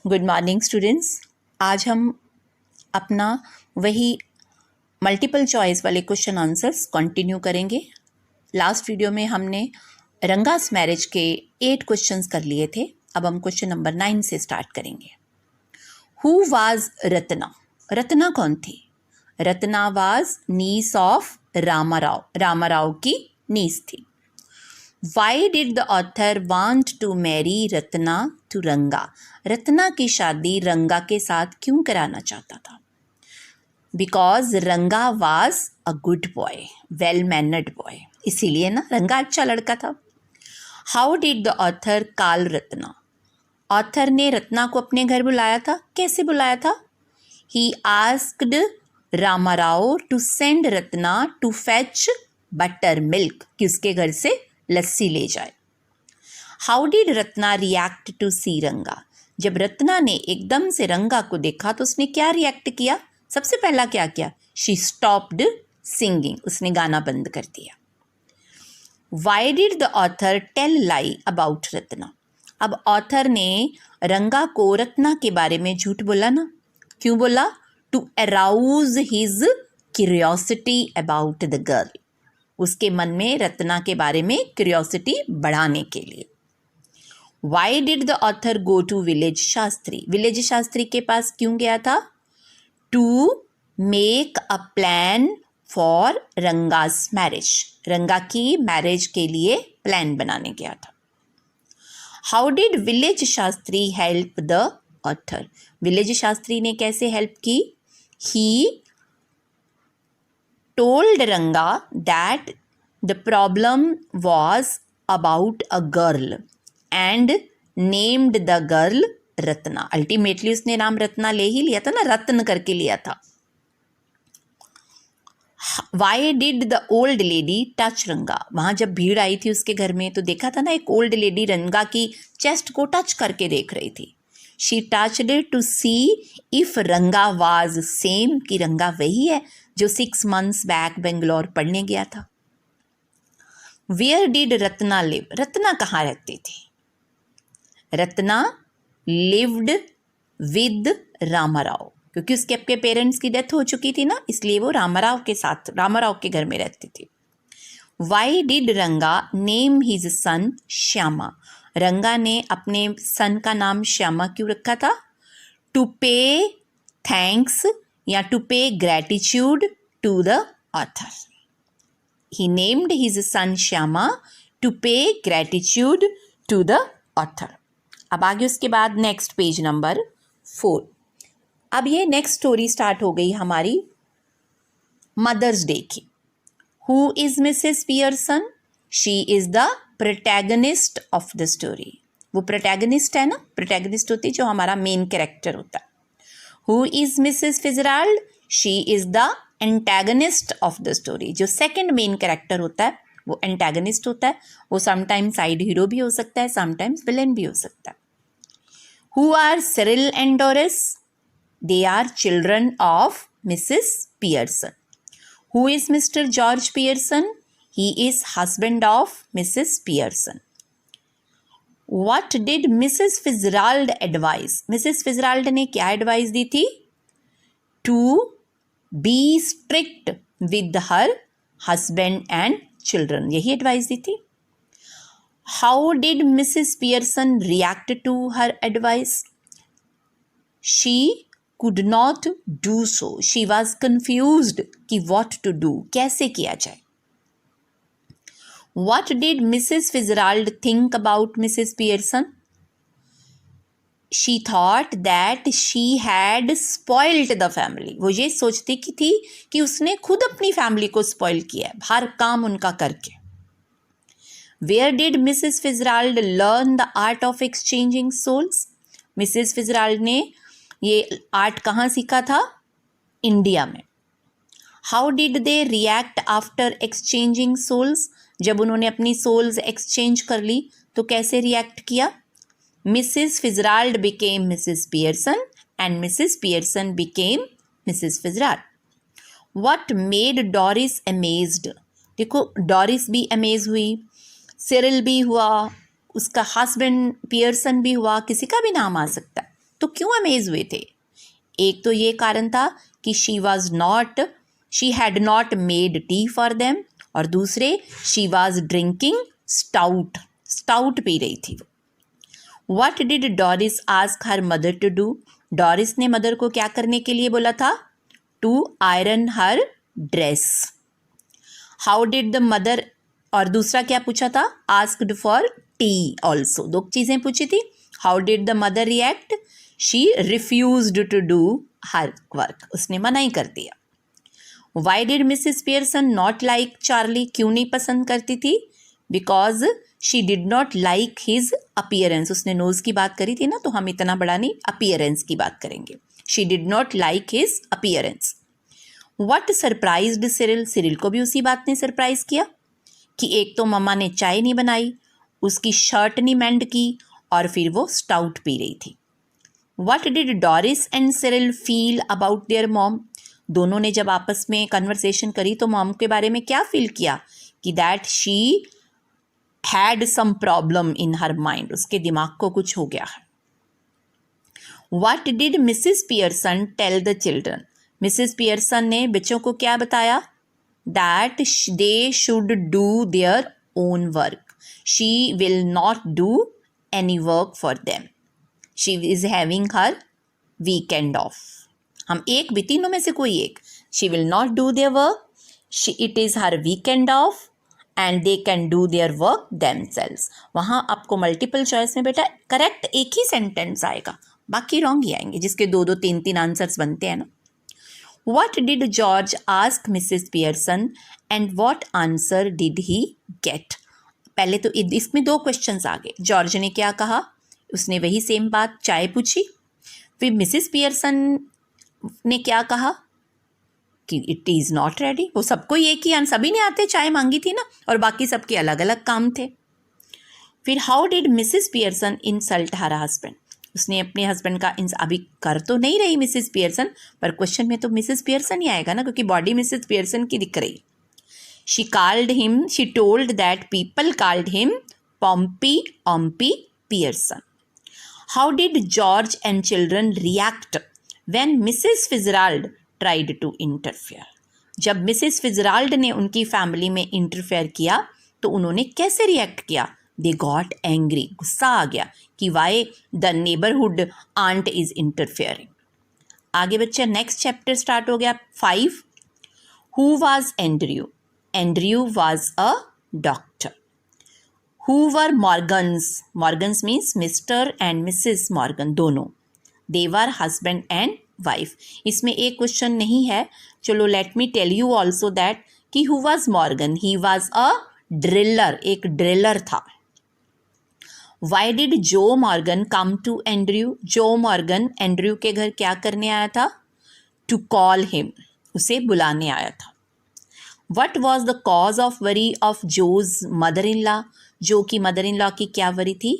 Good morning students. आज हम अपना वही मल्टीपल चॉइस वाले क्वेश्चन आंसर्स कंटिन्यू करेंगे। लास्ट वीडियो में हमने रंगास मैरिज के 8 क्वेश्चंस कर लिए थे। अब हम क्वेश्चन नंबर 9 से स्टार्ट करेंगे। Who was Ratna? रत्ना कौन थी? Ratna was niece of Ramarao. Ramarao की नीस थी। Why did the author want to marry Ratna to रंगा? रत्ना की शादी रंगा के साथ क्यों कराना चाहता था? Because रंगा was a good boy, well mannered boy. इसीलिए ना, रंगा अच्छा लड़का था। How did the author call Ratna? Author ने रत्ना को अपने घर बुलाया था। कैसे बुलाया था? He asked Rama Rao to send Ratna to fetch buttermilk, कि उसके घर से लस्सी ले जाए। How did Ratna react to सी रंगा? जब रत्ना ने एकदम से रंगा को देखा तो उसने क्या रिएक्ट किया? सबसे पहला क्या किया? शी स्टॉप्ड सिंगिंग, उसने गाना बंद कर दिया। Why did the author tell lie about Ratna? अब ऑथर ने रंगा को रत्ना के बारे में झूठ बोला ना। क्यों बोला? To arouse his curiosity about the girl, उसके मन में रत्ना के बारे में क्यूरियोसिटी बढ़ाने के लिए। Why did the author go to village Shastri? Village Shastri के पास क्यों गया था? To make a plan for Ranga's marriage, Ranga की मैरिज के लिए प्लान बनाने गया था। How did village Shastri help the author? Village Shastri ने कैसे हेल्प की? He told Ranga that the problem was about a girl and named the girl Ratna. Ultimately उसने नाम रत्ना ले ही लिया था ना, रत्न करके लिया था। Why did the old lady touch रंगा? वहाँ जब भीड़ आई थी उसके घर में तो देखा था ना, एक ओल्ड लेडी रंगा की चेस्ट को टच करके देख रही थी। She touched it to see if रंगा was same, कि रंगा वही है जो 6 months बैक बेंगलोर पढ़ने गया था। Where did Ratna live? Ratna कहाँ रहती थी? रत्ना lived with रामाराव, क्योंकि उसके अपने पेरेंट्स की डेथ हो चुकी थी ना, इसलिए वो रामाराव के साथ, रामाराव के घर में रहती थी। Why did रंगा name his son श्यामा? रंगा ने अपने सन का नाम श्यामा क्यों रखा था? टू पे थैंक्स या to pay gratitude to the author. He named his son Shyama to pay gratitude to the author. अब आगे उसके बाद नेक्स्ट पेज नंबर 4। अब ये नेक्स्ट स्टोरी स्टार्ट हो गई हमारी मदर्स डे की। Who is Mrs Pearson? She is the protagonist of the story. वो प्रोटैगनिस्ट है ना, प्रोटैगनिस्ट होती है जो हमारा मेन कैरेक्टर होता है। Who is Mrs Fitzgerald? She is the antagonist of the story. जो सेकंड मेन कैरेक्टर होता है वो एंटैगनिस्ट होता है। वो समटाइम्स साइड हीरो भी हो सकता है, समटाइम्स विलेन भी हो सकता है। Who are Cyril and Doris? They are children of Mrs Pearson. Who is Mr George Pearson? He is husband of Mrs. Pearson. What did Mrs. Fitzgerald advise? Mrs. Fitzgerald ने क्या advice दी थी? To be strict with her husband and children. यही advice दी थी। How did Mrs. Pearson react to her advice? She could not do so. She was confused कि what to do, कैसे किया जाए। What did Mrs. Fitzgerald think about Mrs. Pearson? She thought that she had spoiled the family. वो ये सोचती की थी कि उसने खुद अपनी फैमिली को स्पॉइल किया है, हर काम उनका करके। Where did Mrs. Fitzgerald learn the art of exchanging souls? Mrs. Fitzgerald ने ये आर्ट कहाँ सीखा था? इंडिया में। How did they react after exchanging souls? जब उन्होंने अपनी सोल्स एक्सचेंज कर ली तो कैसे रिएक्ट किया? Mrs Fitzgerald became Mrs Pearson and Mrs Pearson became Mrs Fitzgerald. What made Doris amazed? देखो डोरिस भी अमेज हुई, सिरिल भी हुआ, उसका हस्बैंड पियर्सन भी हुआ, किसी का भी नाम आ सकता है। तो क्यों अमेज हुए थे? एक तो ये कारण था कि she had not made tea for them, और दूसरे शी वॉज ड्रिंकिंग स्टाउट पी रही थी वो। What did Doris ask her mother to do? Doris ने मदर को क्या करने के लिए बोला था? To iron her dress. How did the mother, और दूसरा क्या पूछा था? Asked for tea also. दो चीजें पूछी थी। How did the mother react? She refused to do her work, उसने मना ही कर दिया। Why did Mrs Pearson not like Charlie? क्यों नहीं पसंद करती थी? Because she did not like his appearance. उसने नोज की बात करी थी ना, तो हम इतना बड़ा नहीं, अपीयरेंस की बात करेंगे। She did not like his appearance. What surprised Cyril? Cyril को भी उसी बात ने सरप्राइज किया कि एक तो मम्मा ने चाय नहीं बनाई, उसकी शर्ट नहीं मेंड की, और फिर वो स्टाउट पी रही थी। What did Doris and Cyril feel about their mom? दोनों ने जब आपस में कन्वर्सेशन करी तो मॉम के बारे में क्या फील किया? कि that she had some problem in her mind, उसके दिमाग को कुछ हो गया है। What did Mrs Pearson tell the children? Mrs Pearson ने बच्चों को क्या बताया? That they should do their own work. She will not do any work for them. She is having her weekend off. हम एक भी, तीनों में से कोई एक। She will not do their work, it is her weekend of, and they can do their work themselves. वहाँ आपको मल्टीपल चॉइस में बेटा करेक्ट एक ही सेंटेंस आएगा, बाकी रॉन्ग ही आएंगे, जिसके दो दो तीन तीन आंसर्स बनते हैं ना। What did George ask Mrs. Pearson and what answer did he get? पहले तो इसमें दो क्वेश्चंस आ गए। जॉर्ज ने क्या कहा? उसने वही सेम बात, चाय पूछी। फिर मिसिस पियर्सन ने क्या कहा? कि इट इज़ नॉट रेडी। वो सबको एक ही सभी ने आते चाय मांगी थी ना, और बाकी सबके अलग अलग काम थे। फिर how did Mrs Pearson insult her husband? उसने अपने हस्बैंड का अभी कर तो नहीं रही मिसिस पियर्सन, पर क्वेश्चन में तो मिसिस पियर्सन ही आएगा ना, क्योंकि बॉडी मिसिस पियर्सन की दिख रही। She told that people called him Pompey Pearson. How did George and children react when Mrs Fitzgerald tried to interfere? जब मिसिस फिजराल्ड ने उनकी फैमिली में इंटरफेयर किया तो उन्होंने कैसे रिएक्ट किया? दे गॉट एंग्री, गुस्सा आ गया कि why the neighbourhood aunt is interfering. आगे बच्चे नेक्स्ट चैप्टर स्टार्ट हो गया 5। Who was Andrew? Andrew was a doctor. Who were Morgans? Morgans means mister and missus Morgan, दोनों। They were husband and wife. इसमें एक क्वेश्चन नहीं है, चलो let me tell you also that कि who was Morgan? He was a driller, एक driller था। Why did Joe Morgan come to Andrew? जो मॉर्गन एंड्रयू के घर क्या करने आया था? टू कॉल हिम, उसे बुलाने आया था। What was the cause of worry of Joe's mother in law? Joe की मदर इन लॉ की क्या वरी थी?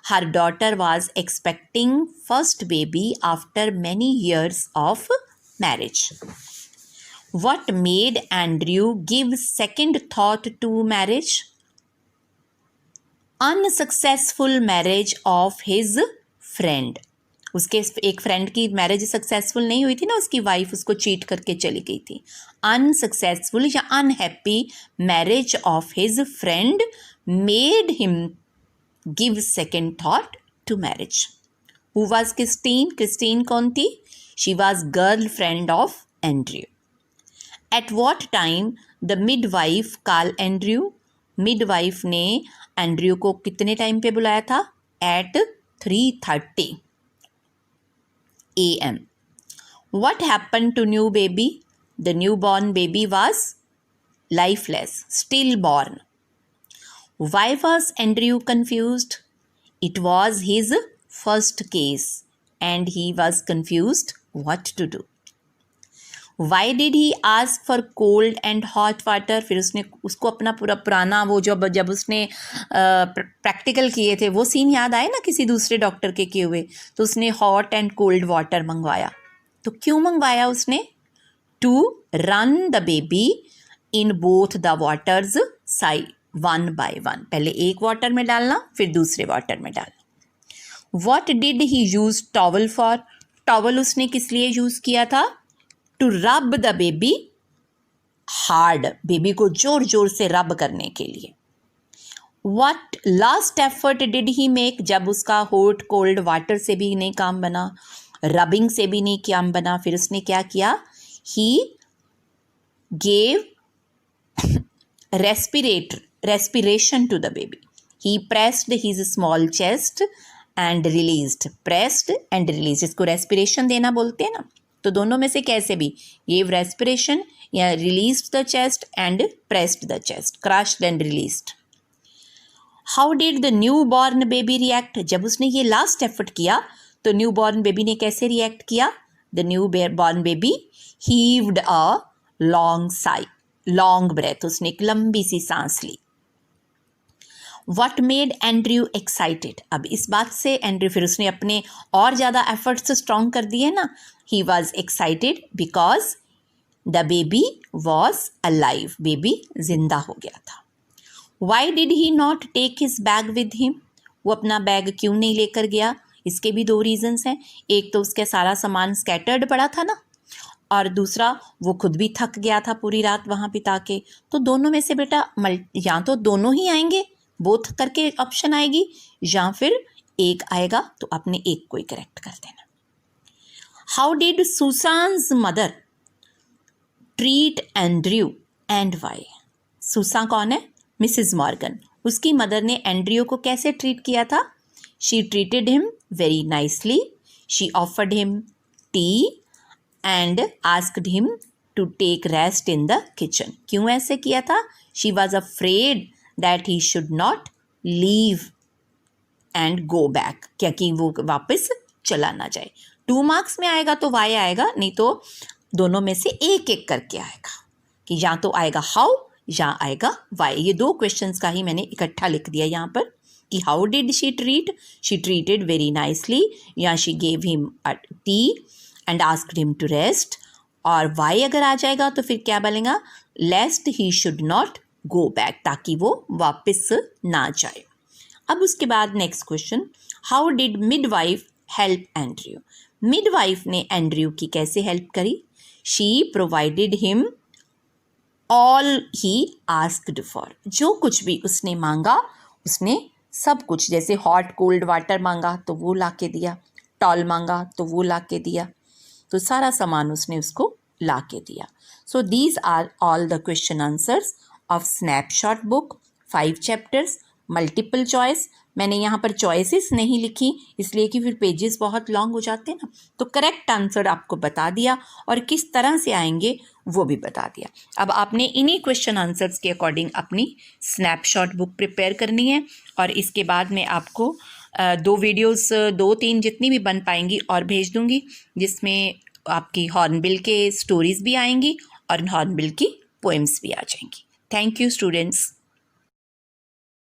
Her daughter was expecting first baby after many years of marriage. What made Andrew give second thought to marriage? Unsuccessful marriage of his friend. उसके एक friend की marriage successful नहीं हुई थी ना, उसकी वाइफ उसको चीट करके चली गई थी। अनसक्सेसफुल या unhappy marriage of his friend made him give second thought to marriage. Who was Christine? Christine कौन थी? She was girl friend of Andrew. At what time the midwife call Andrew? Midwife ने Andrew को कितने time पे बुलाया था? At 3:30 AM. What happened to new baby? The newborn baby was lifeless, stillborn. Why was Andrew confused? It was his first case and he was confused what to do. Why did he ask for cold and hot water? फिर उसने उसको अपना पूरा पुराना वो जब उसने practical किए थे वो सीन याद आए ना किसी दूसरे डॉक्टर के किए हुए, तो उसने हॉट एंड कोल्ड वाटर मंगवाया। तो क्यों मंगवाया उसने? To run the baby in both the waters side 1 by 1। पहले एक वाटर में डालना, फिर दूसरे वाटर में डालना। What did he use towel for, towel उसने किस लिए यूज किया था? To rub the baby hard, baby को जोर जोर से रब करने के लिए। What last effort did he make, जब उसका हॉट कोल्ड वाटर से भी नहीं काम बना, रबिंग से भी नहीं काम बना, फिर उसने क्या किया? He gave respiration to the baby. He pressed his small chest and released. Pressed and released, इसको respiration देना बोलते हैं ना, तो दोनों में से कैसे भी, gave respiration या released the chest and pressed the chest, crushed and released. How did the newborn baby react? जब उसने ये last effort किया तो newborn baby ने कैसे react किया? The newborn baby heaved a long sigh, long breath, उसने एक लंबी सी सांस ली। वट मेड एंड्रयू एक्साइटेड, अब इस बात से एंड्रयू फिर उसने अपने और ज़्यादा एफर्ट्स स्ट्रॉन्ग कर दिए ना। He was excited because the baby was alive, baby जिंदा हो गया था। Why did he not take his bag with him, वो अपना बैग क्यों नहीं लेकर गया? इसके भी दो रीजंस हैं। एक तो उसका सारा सामान स्कैटर्ड पड़ा था ना, और दूसरा वो खुद भी थक गया था पूरी रात वहाँ बिता के। तो दोनों में से बेटा या तो दोनों ही आएंगे, बोथ करके ऑप्शन आएगी, या फिर एक आएगा, तो आपने एक को ही करेक्ट कर देना। How did Susan's mother treat Andrew and why, Susan कौन है? Missus Morgan. उसकी मदर ने एंड्रयू को कैसे ट्रीट किया था? She treated him very nicely, she offered him tea and asked him to take rest in the kitchen. क्यों ऐसे किया था? She was afraid that he should not leave and go back, क्योंकि वो वापस चला ना जाए। 2 मार्क्स में आएगा तो वाई आएगा, नहीं तो दोनों में से एक एक करके आएगा, कि या तो आएगा हाउ या आएगा वाई। ये 2 क्वेश्चंस का ही मैंने इकट्ठा लिख दिया यहाँ पर, कि how did she treat, she treated very nicely, या she gave him a tea and asked him to rest, और वाई अगर आ जाएगा तो फिर क्या बनेगा? Lest he should not go back, ताकि वो वापस ना जाए। अब उसके बाद next question, how did midwife help Andrew, midwife ने एंड्रयू की कैसे हेल्प करी? She provided him all he asked for, जो कुछ भी उसने मांगा उसने सब कुछ, जैसे हॉट कोल्ड वाटर मांगा तो वो ला के दिया, टॉल मांगा तो वो ला के दिया, तो सारा सामान उसने उसको ला के दिया। So these are all the question answers of Snapshot book, 5 chapters, multiple choice. मैंने यहाँ पर चॉइसेस नहीं लिखी इसलिए कि फिर पेजेस बहुत लॉन्ग हो जाते हैं ना, तो करेक्ट आंसर आपको बता दिया और किस तरह से आएंगे वो भी बता दिया। अब आपने इन्हीं क्वेश्चन आंसर्स के अकॉर्डिंग अपनी स्नैपशॉट बुक प्रिपेयर करनी है, और इसके बाद में आपको 2 वीडियोस, 2-3 जितनी भी बन पाएंगी और भेज दूंगी, जिसमें आपकी हॉर्नबिल के स्टोरीज भी आएंगी और हॉर्नबिल की पोएम्स भी आ जाएंगी। Thank you students.